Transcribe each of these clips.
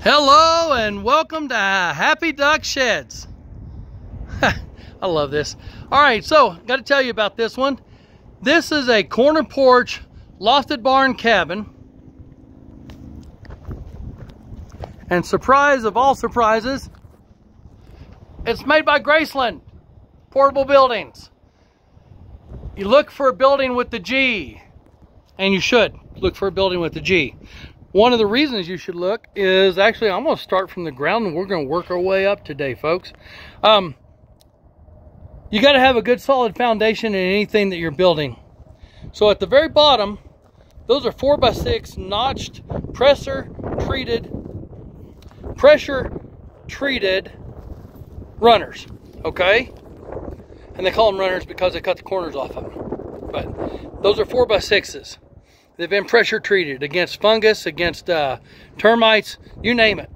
Hello and welcome to Happy Duck Sheds. I love this. All right, so got to tell you about this one. This is a corner porch lofted barn cabin. And surprise of all surprises, it's made by Graceland Portable Buildings. You look for a building with the G, and you should look for a building with the G. One of the reasons you should look is actually, I'm going to start from the ground and we're going to work our way up today, folks. You got to have a good solid foundation in anything that you're building. So at the very bottom, those are 4x6 notched pressure treated runners, okay? And they call them runners because they cut the corners off of them. But those are 4x6s. They've been pressure treated against fungus, against termites, you name it.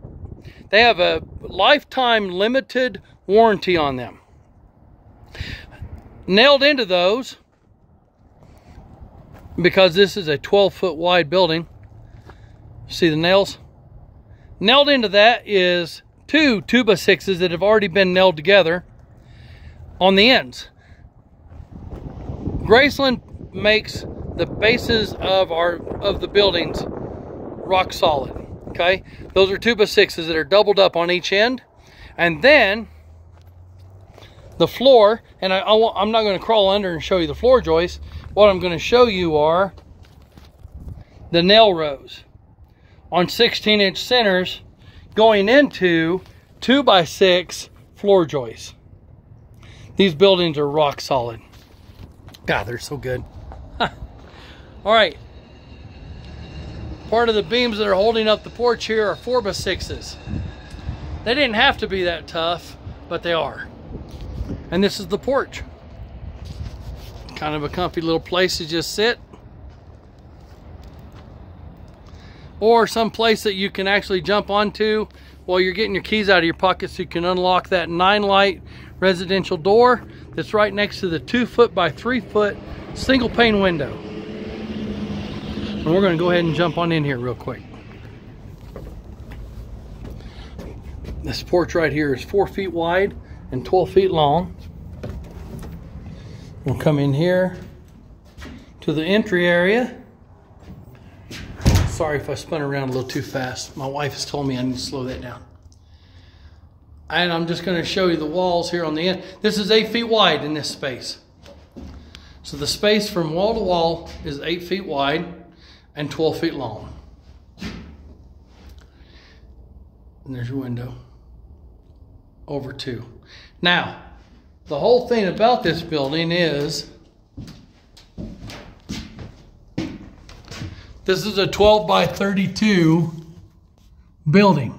They have a lifetime limited warranty on them. Nailed into those, because this is a 12-foot wide building. See the nails? Nailed into that is two 2x6s that have already been nailed together on the ends. Graceland makes the bases of the buildings rock solid, okay? Those are 2x6s that are doubled up on each end. And then the floor, and I'm not going to crawl under and show you the floor joists. What I'm going to show you are the nail rows on 16-inch centers going into 2x6 floor joists. These buildings are rock solid. God, they're so good. All right, part of the beams that are holding up the porch here are 4x6s. They didn't have to be that tough, but they are. And this is the porch. Kind of a comfy little place to just sit. Or some place that you can actually jump onto while you're getting your keys out of your pocket so you can unlock that 9-light residential door that's right next to the 2-foot by 3-foot single pane window. And we're going to go ahead and jump on in here real quick. This porch right here is 4 feet wide and 12 feet long. We'll come in here to the entry area. Sorry if I spun around a little too fast. My wife has told me I need to slow that down. And I'm just going to show you the walls here on the end. This is 8 feet wide in this space. So the space from wall to wall is 8 feet wide and 12 feet long. And there's your window. Over 2. Now, the whole thing about this building is this is a 12 by 32 building.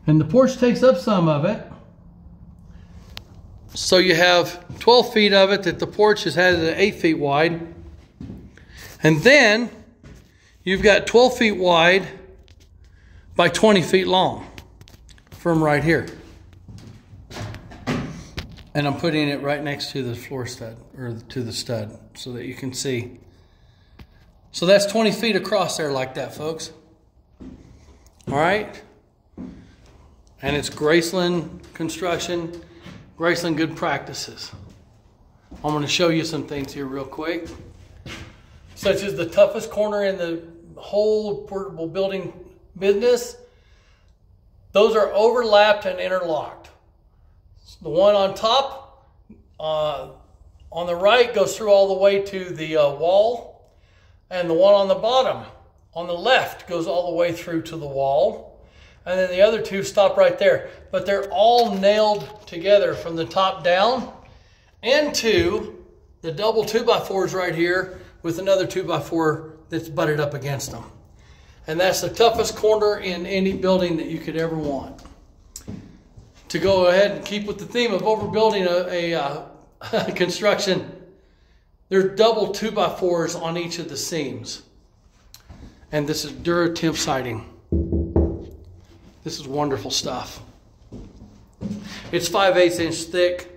And the porch takes up some of it. So you have 12 feet of it that the porch has had at 8 feet wide. And then you've got 12 feet wide by 20 feet long from right here. And I'm putting it right next to the floor stud, or to the stud, so that you can see. So that's 20 feet across there like that, folks. All right. And it's Graceland construction, Graceland good practices. I'm going to show you some things here real quick. Such as the toughest corner in the whole portable building business. Those are overlapped and interlocked. The one on top, on the right, goes through all the way to the wall. And the one on the bottom, on the left, goes all the way through to the wall. And then the other two stop right there. But they're all nailed together from the top down into the double 2x4s right here with another 2x4 that's butted up against them. And that's the toughest corner in any building that you could ever want. To go ahead and keep with the theme of overbuilding a construction, there's double 2x4s on each of the seams. And this is Duratemp siding. This is wonderful stuff. It's 5/8 inch thick,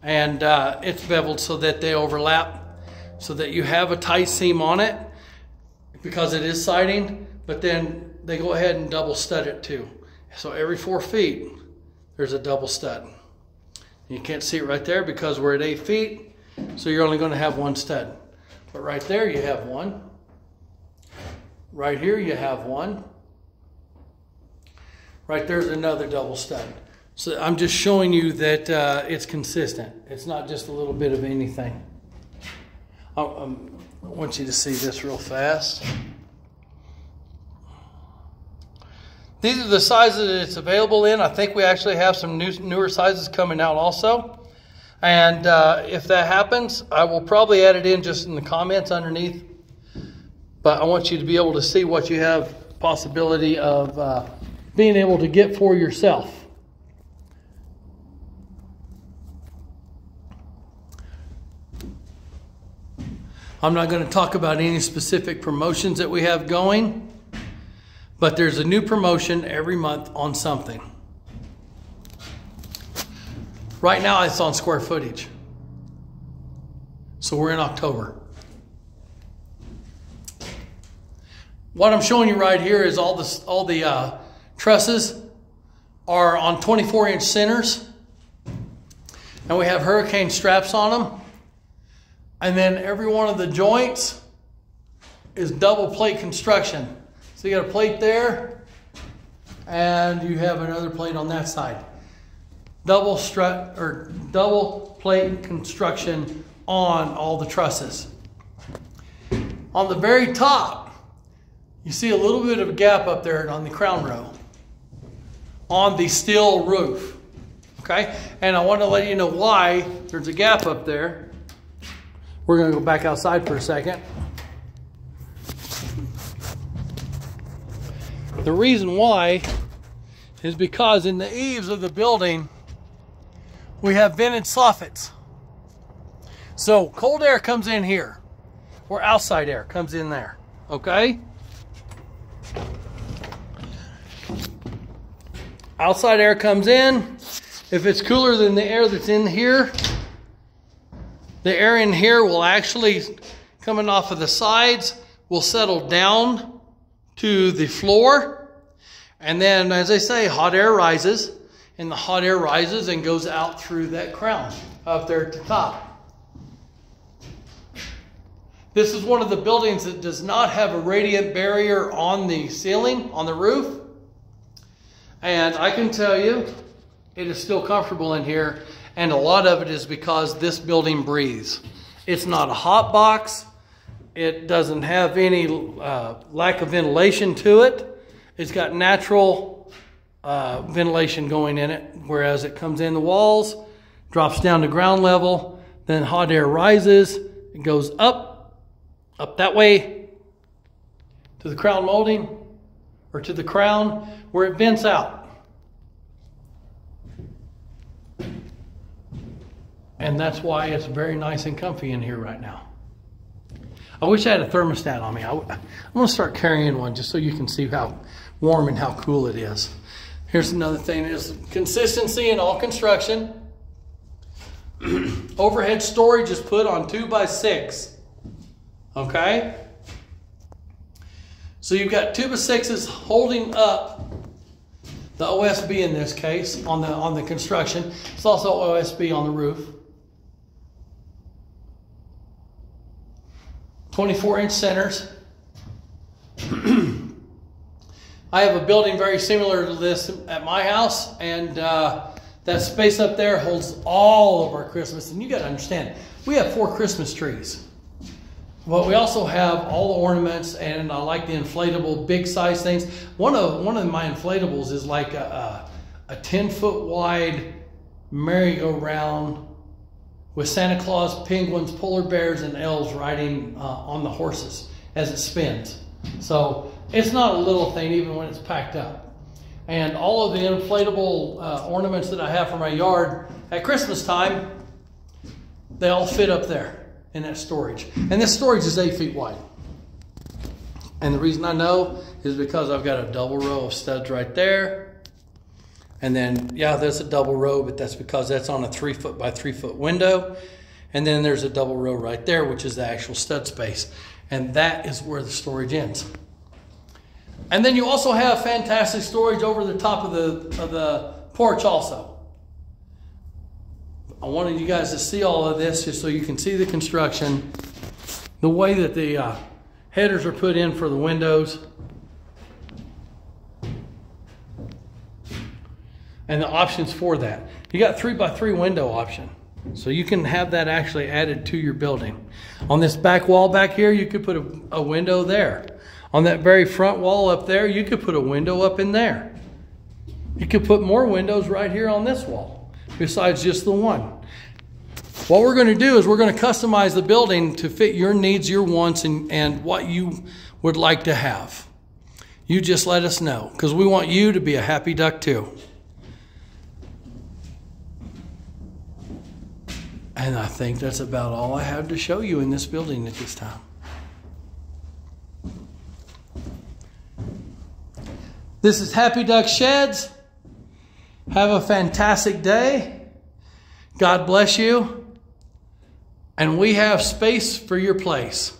and it's beveled so that they overlap, so that you have a tight seam on it. because it is siding, but then they go ahead and double stud it too. So every 4 feet, there's a double stud. You can't see it right there because we're at 8 feet, so you're only going to have 1 stud. But right there you have 1. Right here you have 1. Right there's another double stud. So I'm just showing you that it's consistent. It's not just a little bit of anything. I want you to see this real fast. These are the sizes that it's available in. I think we actually have some newer sizes coming out also. And if that happens, I will probably add it in just in the comments underneath. But I want you to be able to see what you have possibility of being able to get for yourself. I'm not going to talk about any specific promotions that we have going, but there's a new promotion every month on something. Right now it's on square footage. So we're in October. What I'm showing you right here is all the trusses are on 24-inch centers, and we have hurricane straps on them. And then every one of the joints is double plate construction. So you got a plate there, and you have another plate on that side. Double plate construction on all the trusses. On the very top, you see a little bit of a gap up there on the crown row on the steel roof. Okay, and I want to let you know why there's a gap up there. We're going to go back outside for a second. The reason why is because in the eaves of the building, we have vented soffits. So cold air comes in here, or outside air comes in there, okay? Outside air comes in. If it's cooler than the air that's in here, the air in here will actually, coming off of the sides, will settle down to the floor. And then, as I say, hot air rises. And the hot air rises and goes out through that crown up there at the top. This is one of the buildings that does not have a radiant barrier on the ceiling, on the roof. And I can tell you, it is still comfortable in here. And a lot of it is because this building breathes. It's not a hot box. It doesn't have any lack of ventilation to it. It's got natural ventilation going in it, whereas it comes in the walls, drops down to ground level, then hot air rises, it goes up that way to the crown molding, or to the crown, where it vents out. And that's why it's very nice and comfy in here right now. I wish I had a thermostat on me. I'm going to start carrying one just so you can see how warm and how cool it is. Here's another thing, is consistency in all construction. Overhead storage is put on 2x6. Okay? So you've got 2x6s holding up the OSB in this case on the construction. It's also OSB on the roof. 24-inch centers. I have a building very similar to this at my house, and that space up there holds all of our Christmas. And you got to understand, we have 4 Christmas trees. But we also have all the ornaments, and I like the inflatable big size things. One of my inflatables is like a 10-foot wide merry-go-round with Santa Claus, penguins, polar bears, and elves riding on the horses as it spins. So it's not a little thing even when it's packed up. And all of the inflatable ornaments that I have for my yard at Christmas time, they all fit up there in that storage. And this storage is 8 feet wide. And the reason I know is because I've got a double row of studs right there. And then, yeah, there's a double row, but that's because that's on a 3-foot by 3-foot window. And then there's a double row right there, which is the actual stud space. And that is where the storage ends. And then you also have fantastic storage over the top of the porch also. I wanted you guys to see all of this just so you can see the construction, the way that the headers are put in for the windows, and the options for that. You got 3x3 window option, so you can have that actually added to your building. On this back wall back here, you could put a window there. On that very front wall up there, you could put a window up in there. You could put more windows right here on this wall, besides just the one. What we're going to do is we're going to customize the building to fit your needs, your wants, and what you would like to have. You just let us know, because we want you to be a happy duck too. And I think that's about all I have to show you in this building at this time. This is Happy Duck Sheds. Have a fantastic day. God bless you. And we have space for your place.